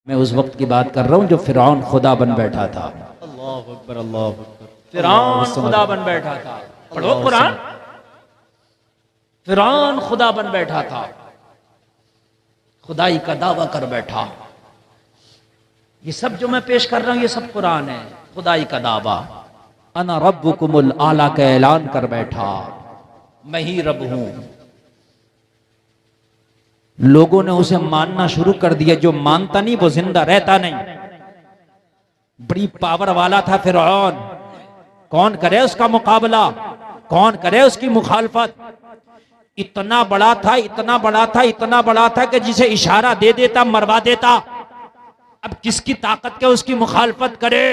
मैं उस वक्त की बात कर रहा हूँ जो फिरौन खुदा बन बैठा था। अल्लाह अकबर अल्लाह अकबर। फिरौन खुदा बन बैठा था। पढ़ो कुरान। फिरौन खुदा बन बैठा था, खुदाई का दावा कर बैठा। ये सब जो मैं पेश कर रहा हूँ ये सब कुरान है। खुदाई का दावा, अना रब्बुकुमुल आला का ऐलान कर बैठा, मैं ही रब हूं। लोगों ने उसे मानना शुरू कर दिया। जो मानता नहीं वो जिंदा रहता नहीं। बड़ी पावर वाला था फिरौन। कौन करे उसका मुकाबला, कौन करे उसकी मुखालफत। इतना बड़ा था, इतना बड़ा था, इतना बड़ा था कि जिसे इशारा दे देता मरवा देता। अब किसकी ताकत के उसकी मुखालफत करे।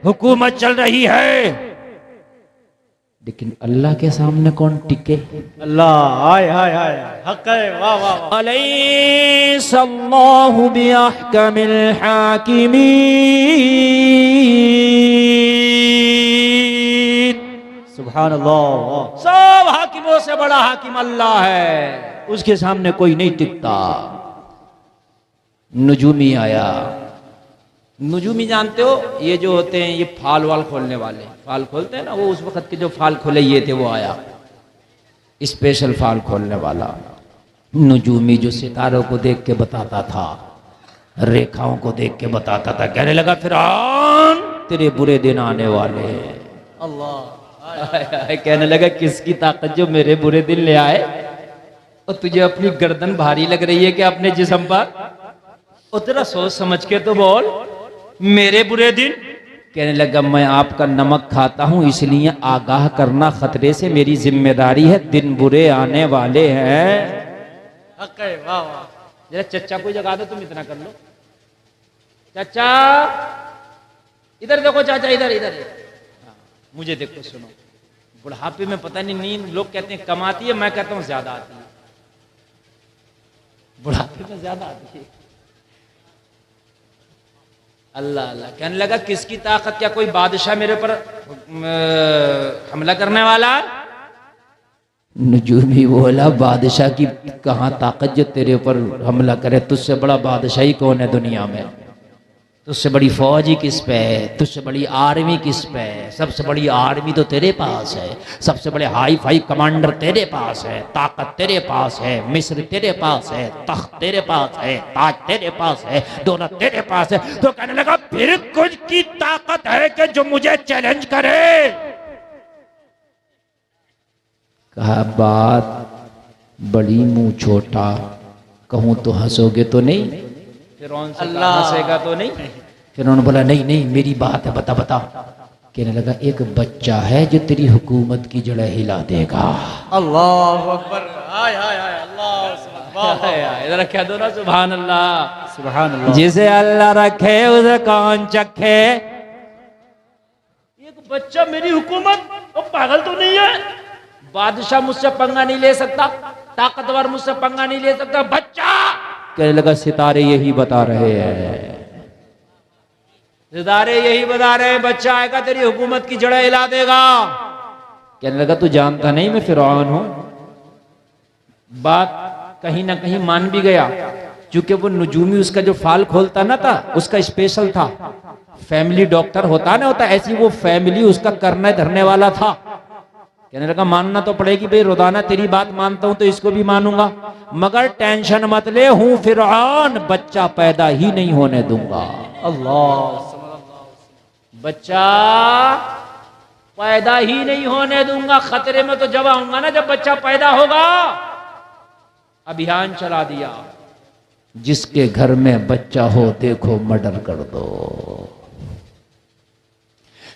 हुकूमत चल रही है, लेकिन अल्लाह के सामने कौन टिके। अल्लाह हाय हाय हाय हक है। वाह वाह वाह। अलैहिस्सलाहु बिअहकमिल हाकिमीन। सुभान अल्लाह। सब हाकिमों से बड़ा हाकिम अल्लाह है, उसके सामने कोई नहीं टिकता। नुजूमी आया। नुजूमी जानते हो, ये जो होते हैं ये फाल वाल खोलने वाले, फाल खोलते हैं ना, वो उस वक्त के जो फाल खोले ये थे। वो आया स्पेशल फाल खोलने वाला नुजूमी, जो सितारों को देख के बताता था, रेखाओं को देख के बताता था। कहने लगा फिरौन तेरे बुरे दिन आने वाले हैं। अल्लाह कहने लगा किसकी ताकत जो मेरे बुरे दिन ले आए। और तुझे अपनी गर्दन भारी लग रही है कि अपने जिस्म पर। और तेरा सोच समझ के तो बोल, मेरे बुरे दिन। कहने लगा मैं आपका नमक खाता हूं, इसलिए आगाह करना खतरे से मेरी जिम्मेदारी है। दिन बुरे आने वाले हैं। हक है। वाह वाह। जरा चचा को जगा दो, तुम इतना कर लो। चाचा इधर देखो, चाचा इधर इधर। हाँ, मुझे देखो, सुनो। बुढ़ापे में पता नहीं नींद लोग कहते हैं कम आती है, मैं कहता हूं ज्यादा आती है। बुढ़ापे में ज्यादा आती है। अल्लाह अल्लाह। कहने लगा किसकी ताकत, क्या कोई बादशाह मेरे पर हमला करने वाला। नजूमी बोला बादशाह की कहां ताकत जो तेरे ऊपर हमला करे। तुझसे बड़ा बादशाही कौन है दुनिया में। तुझसे बड़ी फौज ही किस पे है, तुझसे बड़ी आर्मी किस पे है। सबसे बड़ी आर्मी तो तेरे पास है, सबसे बड़े हाई फाई कमांडर तेरे पास है, ताकत तेरे पास है, मिस्र तेरे पास है, तख्त तेरे पास है, ताज तेरे पास है, दौलत तेरे पास है। तो कहने लगा फिर कुछ की ताकत है कि जो मुझे चैलेंज करे। कहा बात बड़ी मुंह छोटा, कहूं तो हंसोगे तो नहीं। फिरौन से कहा हंसेगा तो नहीं। फिर उन्होंने बोला नहीं नहीं मेरी बात है, बता बता। कहने लगा एक बच्चा है जो तेरी हुकूमत की जड़ें हिला देगा। अल्लाह अकबर। हाय हाय हाय। अल्लाह इधर क्या दो ना, सुभान अल्लाह सुभान अल्लाह। जिसे अल्लाह रखे उसे कौन चखे। एक बच्चा मेरी हुकूमत, वो पागल तो नहीं है। बादशाह मुझसे पंगा नहीं ले सकता, ताकतवर मुझसे पंगा नहीं ले सकता। बच्चा। कहने लगा सितारे यही बता रहे हैं, सितारे यही बता रहे हैं बच्चा आएगा तेरी हुकूमत की जड़ें हिला देगा। कहने लगा तू जानता नहीं मैं फिरौन हूं। बात कहीं ना कहीं मान भी गया, क्योंकि वो नुजूमी उसका जो फाल खोलता ना था उसका स्पेशल था। फैमिली डॉक्टर होता ना होता, ऐसी वो फैमिली उसका करने धरने वाला था। कहने लगा मानना तो पड़ेगी भाई, रोजाना तेरी बात मानता हूं तो इसको भी मानूंगा, मगर टेंशन मत ले, हूं फिरौन, बच्चा पैदा ही नहीं होने दूंगा। अल्लाह। बच्चा पैदा ही नहीं होने दूंगा। खतरे में तो जब आऊंगा ना जब बच्चा पैदा होगा। अभियान चला दिया, जिसके घर में बच्चा हो देखो मर्डर कर दो।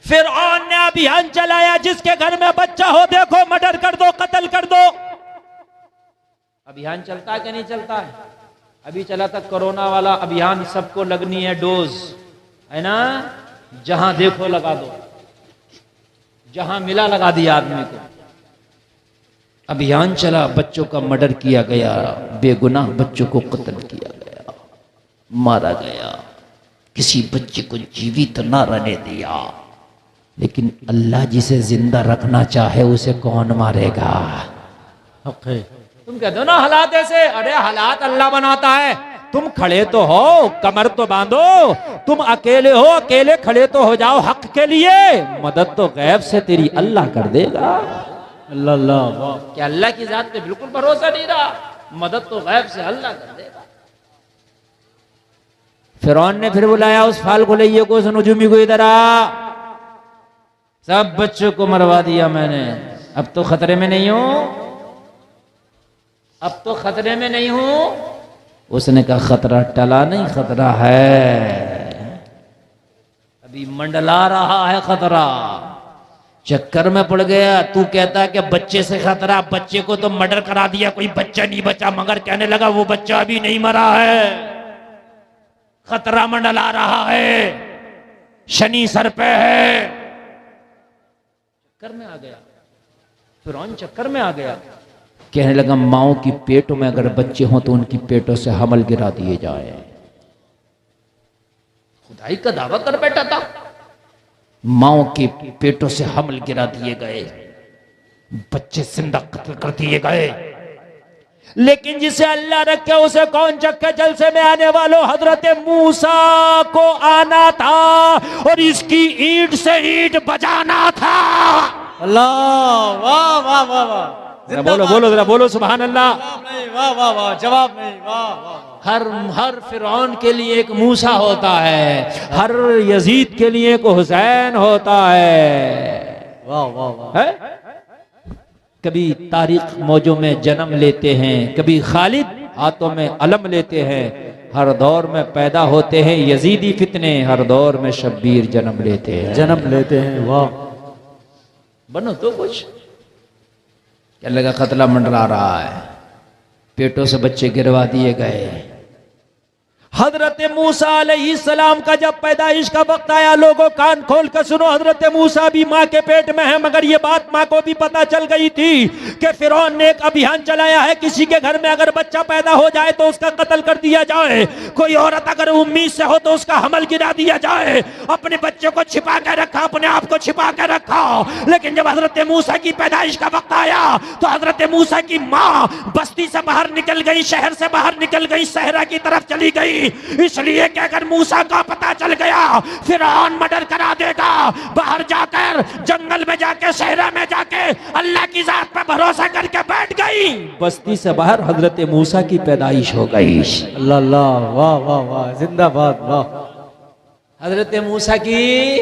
फिरौन ने अभियान चलाया, जिसके घर में बच्चा हो देखो मर्डर कर दो, कत्ल कर दो। अभियान चलता है कि नहीं चलता है। अभी चला था कोरोना वाला अभियान, सबको लगनी है डोज, है ना। जहां देखो लगा दो, जहां मिला लगा दिया आदमी को। अभियान चला, बच्चों का मर्डर किया गया, बेगुनाह बच्चों को कत्ल किया गया, मारा गया। किसी बच्चे को जीवित न रहने दिया। लेकिन अल्लाह जिसे जिंदा रखना चाहे उसे कौन मारेगा। हक है। तुम कहते हो ना हालात ऐसे, अरे हालात अल्लाह बनाता है। तुम खड़े तो हो, कमर तो बांधो, तुम अकेले हो, अकेले खड़े तो हो जाओ हक के लिए, मदद तो गैब से तेरी अल्लाह कर देगा। अल्लाह अल्लाह वाह। क्या अल्लाह की जात पे बिल्कुल भरोसा नहीं रहा, मदद तो गैब से अल्लाह कर देगा। फिरौन ने फिर बुलाया उस फाल को, ले को, उस नजुमी को, इधर आ। सब बच्चों को मरवा दिया मैंने, अब तो खतरे में नहीं हूं, अब तो खतरे में नहीं हूं। उसने कहा खतरा टला नहीं, खतरा है, अभी मंडला रहा है खतरा। चक्कर में पड़ गया। तू कहता है कि बच्चे से खतरा, बच्चे को तो मर्डर करा दिया, कोई बच्चा नहीं बचा, मगर कहने लगा वो बच्चा अभी नहीं मरा है, खतरा मंडला रहा है, शनि सर पे है। चक्कर में आ गया फिरौन, चक्कर में आ गया। कहने लगा माओ की पेटों में अगर बच्चे हों तो उनकी पेटों से हमल गिरा दिए जाए। खुदाई का दावा कर बैठा था, माओ के पेटों से हमल गिरा दिए गए, बच्चे जिंदा कत्ल कर दिए गए। लेकिन जिसे अल्लाह रखे उसे कौन चक्के जलसे में आने वालों, हजरत मूसा को आना था और इसकी ईंट से ईंट बजाना था। अल्लाह वाह वाह वाह वाह। बोलो बोलो जरा बोलो सुभान अल्लाह। वाह वाह वाह, जवाब नहीं, वाह वाह। हर फिरौन के लिए एक मूसा होता है, हर यजीद के लिए एक हुसैन होता है। वाह वाह वाह। है? कभी तारीख मौजों में जन्म लेते हैं, कभी खालिद हाथों में अलम लेते हैं। हर दौर में पैदा होते हैं यजीदी फितने, हर दौर में शब्बीर जन्म लेते हैं, जन्म लेते हैं। वाह। बनो तो कुछ। क्या लगा खतरा मंडरा रहा है, पेटों से बच्चे गिरवा दिए गए। हजरत मूसा अलैहिस्सलाम का जब पैदाइश का वक्त आया, लोगों कान खोल कर सुनो, हजरत मूसा भी माँ के पेट में है, मगर ये बात माँ को भी पता चल गई थी कि फिरौन ने एक अभियान चलाया है, किसी के घर में अगर बच्चा पैदा हो जाए तो उसका कत्ल कर दिया जाए, कोई औरत अगर उम्मीद से हो तो उसका हमल गिरा दिया जाए। अपने बच्चे को छिपा कर रखा, अपने आप को छिपा कर रखा। लेकिन जब हजरत मूसा की पैदाइश का वक्त आया तो हजरत मूसा की माँ बस्ती से बाहर निकल गई, शहर से बाहर निकल गई, सहरा की तरफ चली गई, इसलिए कि अगर मूसा का पता चल गया फिरौन मर्डर करा देगा। बाहर जाकर जंगल में जाके सहरा में जाके अल्लाह की जात पर भरोसा करके बैठ गई। बस्ती से बाहर हजरत मूसा की पैदाइश हो गई। अल्लाह अल्लाह वाह वाह वाह, जिंदाबाद वाह। हजरत मूसा की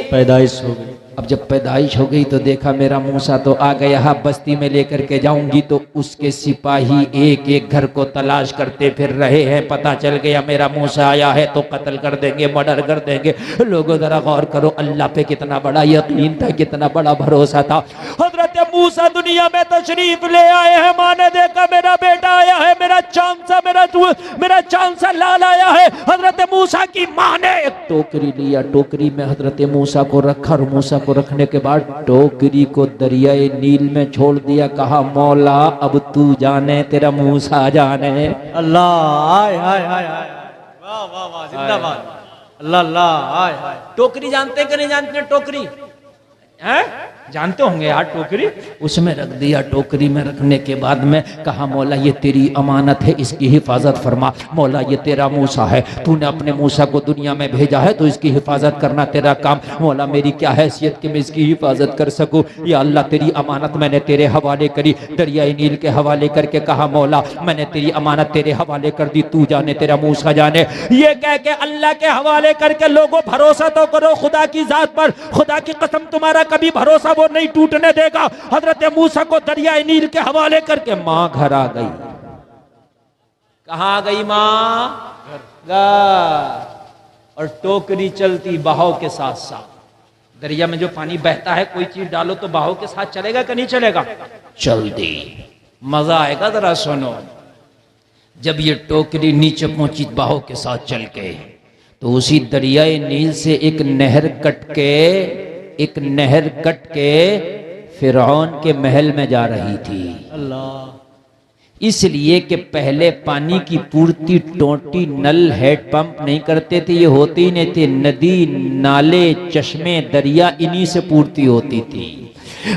पैदाइश हो गई। अब जब पैदाइश हो गई तो देखा मेरा मूसा तो आ गया, हाँ बस्ती में लेकर के जाऊंगी तो उसके सिपाही एक एक घर को तलाश करते फिर रहे हैं। पता चल गया मेरा मूसा आया है तो कत्ल कर देंगे, मर्डर कर देंगे। लोगों जरा गौर करो, अल्लाह पे कितना बड़ा यकीन था, कितना बड़ा भरोसा था। हजरत मूसा दुनिया में तशरीफ ले आए हैं, माँ ने देखा मेरा बेटा आया है, मेरा चांद सा लाल आया है। हजरत मूसा की माँ ने एक टोकरी लिया, टोकरी में हजरत मूसा को रखा और मूसा को रखने के बाद टोकरी को दरियाए नील में छोड़ दिया। कहा मौला अब तू जाने, तेरा मूसा जाने। अल्लाह हाय हाय हाय हाय, वाह वाह वाह, जिंदाबाद। अल्लाह अल्लाह हाय हाय। टोकरी जानते कि नहीं जानते? टोकरी हैं? जानते होंगे यार टोकरी। उसमें रख दिया, टोकरी में रखने के बाद में कहा मौला ये तेरी अमानत है, इसकी हिफाजत फरमा। मौला ये तेरा मूसा है, तूने अपने मूसा को दुनिया में भेजा है तो इसकी हिफाजत करना तेरा काम। मौला मेरी क्या हैसियत कि मैं इसकी हिफाजत कर सकूं। या अल्लाह तेरी अमानत मैंने तेरे हवाले करी, दरियाई नील के हवाले करके कहा मौला मैंने तेरी अमानत तेरे हवाले कर दी, तू जाने तेरा मूसा जाने। ये कह के अल्लाह के हवाले करके लोगों भरोसा तो करो खुदा की जात पर, खुदा की कसम तुम्हारा कभी भरोसा वो नहीं टूटने देगा। हजरत मूसा को दरियाए नील के हवाले करके मां घर आ गई। कहां आ गई मां? और टोकरी चलती बहाव के साथ साथ। दरिया में जो पानी बहता है कोई चीज डालो तो बहाव के साथ चलेगा कि नहीं चलेगा? चलती। मजा आएगा, जरा सुनो। जब ये टोकरी नीचे पहुंची बहाव के साथ चल के तो उसी दरियाए नील से एक नहर कट के फिरौन के महल में जा रही थी। अल्लाह। इसलिए कि पहले पानी की पूर्ति टोटी, नल, हेड पंप नहीं करते थे, ये होते ही नहीं थे। नदी, नाले, चश्मे, दरिया इन्हीं से पूर्ति होती थी।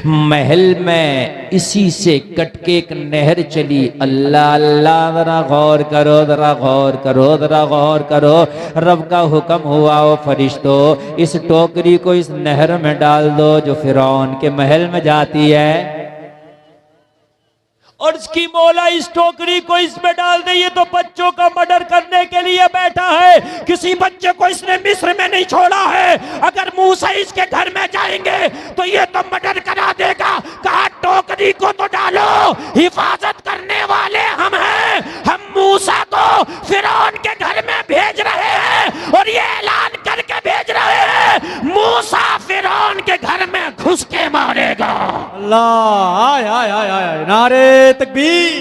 महल में इसी से कट के एक नहर चली। अल्लाह अल्लाह, जरा गौर करो, जरा गौर करो, जरा गौर करो। रब का हुक्म हुआ, ओ फरिश्तों इस टोकरी को इस नहर में डाल दो जो फिरौन के महल में जाती है। और इसकी मौला इस टोकरी को इसमें डाल दे, ये तो बच्चों का मर्डर करने के लिए बैठा है। किसी बच्चे को इसने मिस्र में नहीं छोड़ा है। अगर मूसा इसके घर में जाएंगे तो ये तो मर्डर करा देगा। कहा टोकरी को तो डालो, हिफाजत करने वाले हम हैं। हम मूसा को फिरौन के घर में भेज रहे हैं और ये ऐलान करके भेज रहे हैं मूसा फिरौन के घर में घुस के मारेगा। अल्लाह, हाय हाय हाय हाय, नारे तकबीर,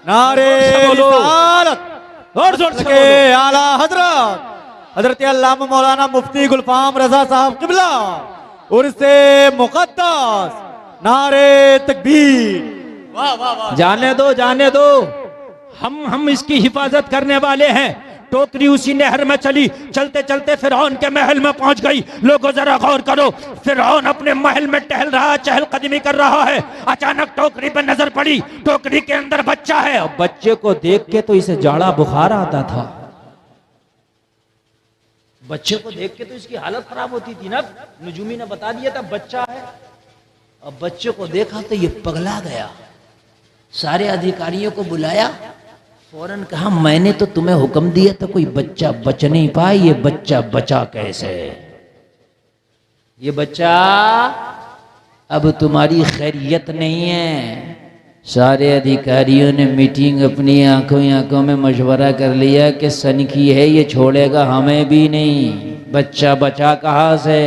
नारे रिसालत और जोर से के आला हजरत हजरत अल्लामा मौलाना मुफ्ती गुलफाम रजा साहब किबला और से मुकद्दस, नारे तकबीर। वाह वाह वाह, जाने दो, जाने दो, हम इसकी हिफाजत करने वाले हैं। टोकरी उसी नहर में चली, चलते चलते फिरौन के महल में पहुंच गई। लोगों जरा गौर करो, फिरौन अपने महल में टहल रहा, चहलकदमी कर रहा है। अचानक टोकरी पर नजर पड़ी, टोकरी के अंदर बच्चा है। और बच्चे को देख के तो इसे जाड़ा बुखार आता था। बच्चे को देख के तो इसकी हालत खराब होती थी ना। नजूमी ने बता दिया था बच्चा है। अब बच्चे को देखा तो ये पगला गया। सारे अधिकारियों को बुलाया, फौरन कहा मैंने तो तुम्हें हुक्म दिया था कोई बच्चा बच नहीं पाया, ये बच्चा बचा कैसे? ये बच्चा अब तुम्हारी खैरियत नहीं है। सारे अधिकारियों ने मीटिंग अपनी आंखों में मशवरा कर लिया कि सनकी है, ये छोड़ेगा हमें भी नहीं। बच्चा बचा कहाँ से?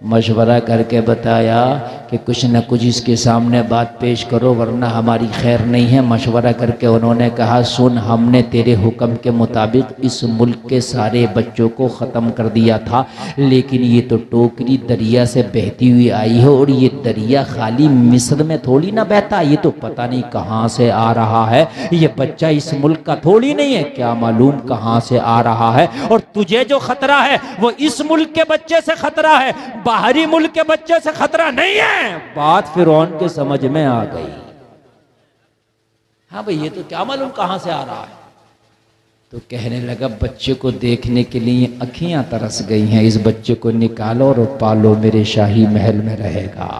मशवरा करके बताया कि कुछ न कुछ इसके सामने बात पेश करो वरना हमारी खैर नहीं है। मशवरा करके उन्होंने कहा सुन, हमने तेरे हुक्म के मुताबिक इस मुल्क के सारे बच्चों को ख़त्म कर दिया था, लेकिन ये तो टोकरी दरिया से बहती हुई आई है और ये दरिया खाली मिस्र में थोड़ी ना बहता, ये तो पता नहीं कहाँ से आ रहा है। ये बच्चा इस मुल्क का थोड़ी नहीं है, क्या मालूम कहाँ से आ रहा है। और तुझे जो खतरा है वो इस मुल्क के बच्चे से खतरा है, बाहरी मुल्क के बच्चे से खतरा नहीं है। बात फिरौन के समझ में आ गई। हाँ भाई, ये तो क्या मालूम कहां से आ रहा है। तो कहने लगा बच्चे को देखने के लिए अखियां तरस गई हैं, इस बच्चे को निकालो और पालो, मेरे शाही महल में रहेगा।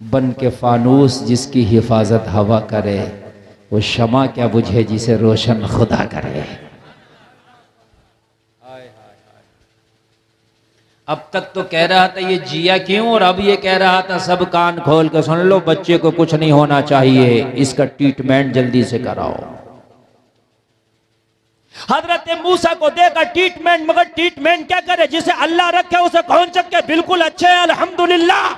बन के फानूस जिसकी हिफाजत हवा करे, वो शमा क्या बुझे जिसे रोशन खुदा करे। अब तक तो कह रहा था ये जिया क्यों, और अब ये कह रहा था सब कान खोल कर सुन लो, बच्चे को कुछ नहीं होना चाहिए, इसका ट्रीटमेंट जल्दी से कराओ। हजरत मूसा को देगा ट्रीटमेंट, मगर ट्रीटमेंट क्या करे, जिसे अल्लाह रखे उसे कौन चक्के, बिल्कुल अच्छे हैं अल्हम्दुलिल्लाह।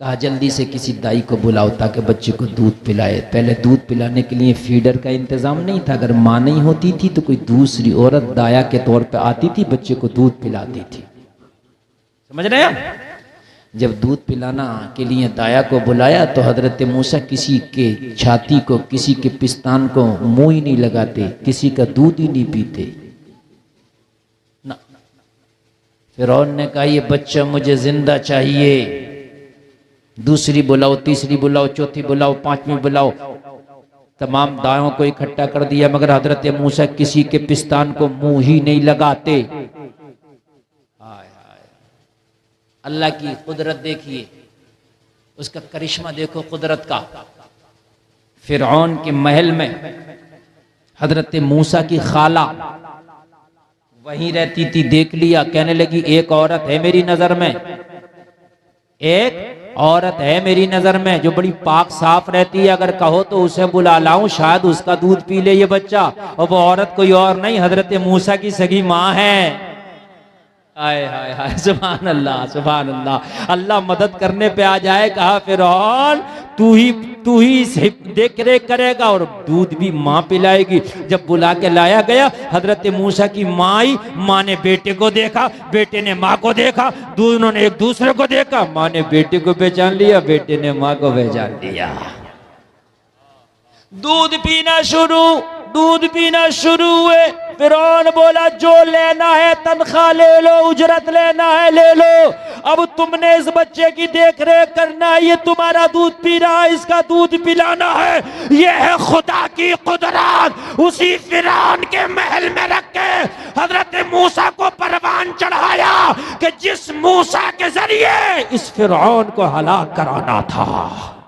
कहा जल्दी से किसी दाई को बुलाओ ताकि बच्चे को दूध पिलाए। पहले दूध पिलाने के लिए फीडर का इंतजाम नहीं था, अगर माँ नहीं होती थी तो कोई दूसरी औरत दाया के तौर पे आती थी, बच्चे को दूध पिलाती थी। समझ रहे हैं? जब दूध पिलाना के लिए दाया को बुलाया तो हजरत मूसा किसी के छाती को, किसी के पिस्तान को मुंह ही नहीं लगाते, किसी का दूध ही नहीं पीते ना। फिरौन ने कहा ये बच्चा मुझे जिंदा चाहिए। दूसरी बुलाओ, तीसरी बुलाओ, चौथी बुलाओ, पांचवी बुलाओ, तमाम दायों को इकट्ठा कर दिया, मगर हजरत मूसा किसी के पिस्तान को मुंह ही नहीं लगाते। अल्लाह की कुदरत देखिए, उसका करिश्मा देखो कुदरत का। फिरौन के महल में हजरत मूसा की खाला वहीं रहती थी, देख लिया, कहने लगी एक औरत है मेरी नजर में, एक औरत है मेरी नजर में जो बड़ी पाक साफ रहती है, अगर कहो तो उसे बुला लाऊं, शायद उसका दूध पी ले ये बच्चा। और वो औरत कोई और नहीं, हजरत मूसा की सगी माँ है। हाय हाय हाय, सुभान अल्लाह, सुभान अल्लाह। अल्लाह मदद करने पे आ जाए। कहा फिरौन तू ही देख रेख करेगा और दूध भी माँ पिलाएगी। जब बुला के लाया गया, हजरत मूसा की माँ ने बेटे को देखा, बेटे ने माँ को देखा, दोनों ने एक दूसरे को देखा, माँ ने बेटे को पहचान लिया, बेटे ने माँ को पहचान लिया। दूध पीना शुरू हुए। फिरौन बोला जो लेना है तनख्वाह ले लो, उजरत लेना है ले लो, अब तुमने इस बच्चे की देख रेख करना है, ये तुम्हारा दूध पी रहा है, इसका दूध पिलाना है। ये है खुदा की कुदरत। उसी फिरौन के महल में रख के हजरत मूसा को परवान चढ़ाया कि जिस मूसा के जरिए इस फिरौन को हलाक कराना था।